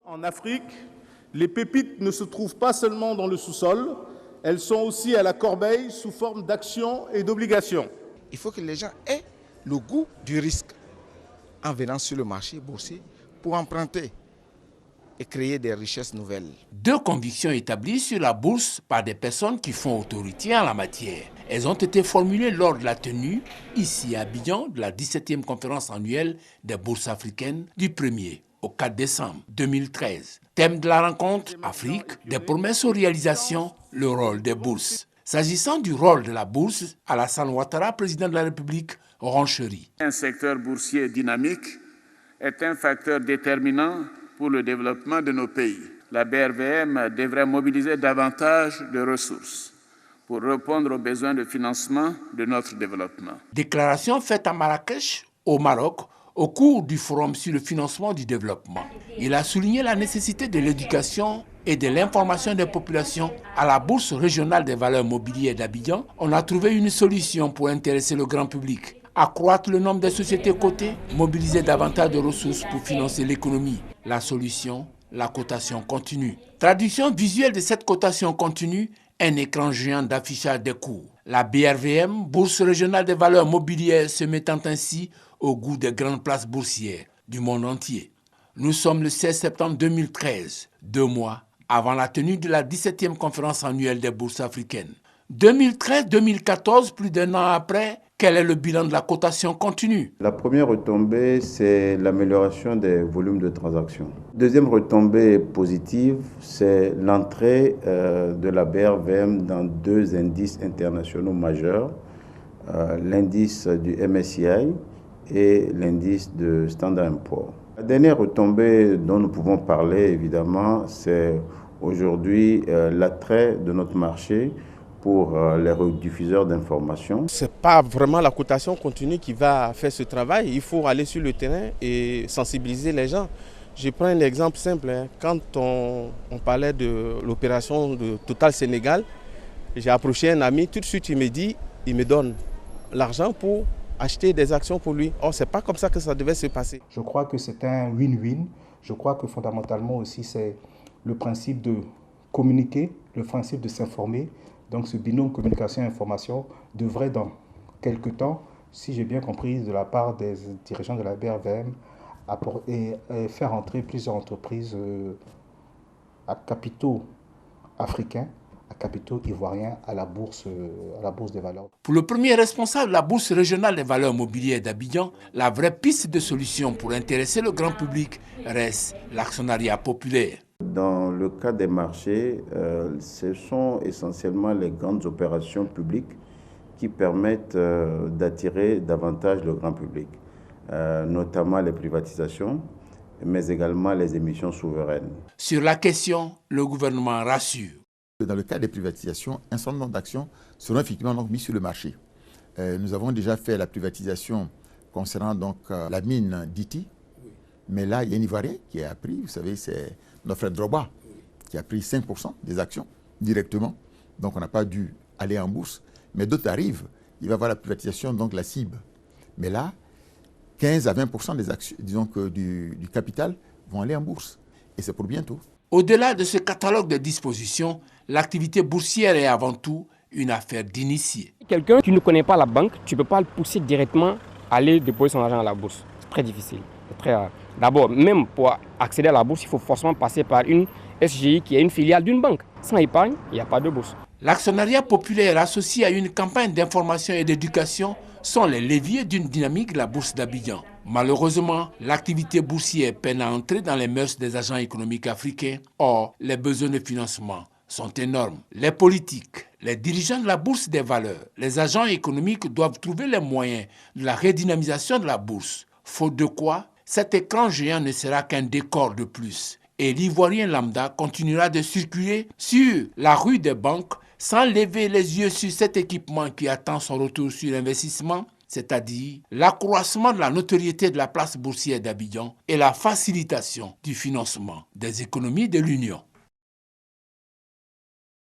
En Afrique, les pépites ne se trouvent pas seulement dans le sous-sol, elles sont aussi à la corbeille sous forme d'actions et d'obligations. Il faut que les gens aient le goût du risque en venant sur le marché boursier pour emprunter et créer des richesses nouvelles. Deux convictions établies sur la bourse par des personnes qui font autorité en la matière. Elles ont été formulées lors de la tenue, ici à Abidjan, de la 17e conférence annuelle des bourses africaines du 1er au 4 décembre 2013. Thème de la rencontre, Afrique, des promesses aux réalisations, le rôle des bourses. S'agissant du rôle de la bourse, Alassane Ouattara, président de la République, roncherie. Un secteur boursier dynamique est un facteur déterminant pour le développement de nos pays. La BRVM devrait mobiliser davantage de ressources pour répondre aux besoins de financement de notre développement. Déclaration faite à Marrakech, au Maroc, au cours du Forum sur le financement du développement. Il a souligné la nécessité de l'éducation et de l'information des populations. À la Bourse régionale des valeurs mobilières d'Abidjan, on a trouvé une solution pour intéresser le grand public. Accroître le nombre de sociétés cotées, mobiliser davantage de ressources pour financer l'économie. La solution, la cotation continue. Traduction visuelle de cette cotation continue, un écran géant d'affichage des cours. La BRVM, Bourse régionale des valeurs mobilières, se mettant ainsi au goût des grandes places boursières du monde entier. Nous sommes le 16 septembre 2013, 2 mois avant la tenue de la 17e conférence annuelle des bourses africaines. 2013-2014, plus d'1 an après, quel est le bilan de la cotation continue? La première retombée, c'est l'amélioration des volumes de transactions. Deuxième retombée positive, c'est l'entrée de la BRVM dans 2 indices internationaux majeurs, l'indice du MSCI et l'indice de Standard & Poor's. La dernière retombée dont nous pouvons parler, évidemment, c'est aujourd'hui l'attrait de notre marché pour les rediffuseurs d'informations. Ce n'est pas vraiment la cotation continue qui va faire ce travail. Il faut aller sur le terrain et sensibiliser les gens. Je prends un exemple simple. Quand on parlait de l'opération de Total Sénégal, j'ai approché un ami, tout de suite il me dit, il me donne l'argent pour acheter des actions pour lui. Or, ce n'est pas comme ça que ça devait se passer. Je crois que c'est un win-win. Je crois que fondamentalement aussi, c'est le principe de communiquer, le principe de s'informer. Donc ce binôme communication-information devrait dans quelques temps, si j'ai bien compris de la part des dirigeants de la BRVM, faire entrer plusieurs entreprises à capitaux africains, à capitaux ivoiriens à la bourse des valeurs. Pour le premier responsable de la Bourse régionale des valeurs mobilières d'Abidjan, la vraie piste de solution pour intéresser le grand public reste l'actionnariat populaire. Dans le cas des marchés, ce sont essentiellement les grandes opérations publiques qui permettent d'attirer davantage le grand public, notamment les privatisations, mais également les émissions souveraines. Sur la question, le gouvernement rassure. Dans le cas des privatisations, un certain nombre d'actions seront effectivement donc mises sur le marché. Nous avons déjà fait la privatisation concernant donc la mine d'Iti, mais là, il y a un Ivoirien qui a pris, vous savez, c'est notre frère Drogba, qui a pris 5% des actions directement. Donc, on n'a pas dû aller en bourse. Mais d'autres arrivent. Il va y avoir la privatisation, donc la CIB. Mais là, 15 à 20% des actions, disons que du capital, vont aller en bourse. Et c'est pour bientôt. Au-delà de ce catalogue de dispositions, l'activité boursière est avant tout une affaire d'initié. Quelqu'un qui ne connaît pas la banque, tu ne peux pas le pousser directement à aller déposer son argent à la bourse. C'est très difficile, c'est très rare. D'abord, même pour accéder à la bourse, il faut forcément passer par une SGI qui est une filiale d'une banque. Sans épargne, il n'y a pas de bourse. L'actionnariat populaire associé à une campagne d'information et d'éducation sont les leviers d'une dynamique de la bourse d'Abidjan. Malheureusement, l'activité boursière peine à entrer dans les mœurs des agents économiques africains. Or, les besoins de financement sont énormes. Les politiques, les dirigeants de la bourse des valeurs, les agents économiques doivent trouver les moyens de la redynamisation de la bourse. Faute de quoi, cet écran géant ne sera qu'un décor de plus. Et l'Ivoirien lambda continuera de circuler sur la rue des banques sans lever les yeux sur cet équipement qui attend son retour sur investissement, c'est-à-dire l'accroissement de la notoriété de la place boursière d'Abidjan et la facilitation du financement des économies de l'Union.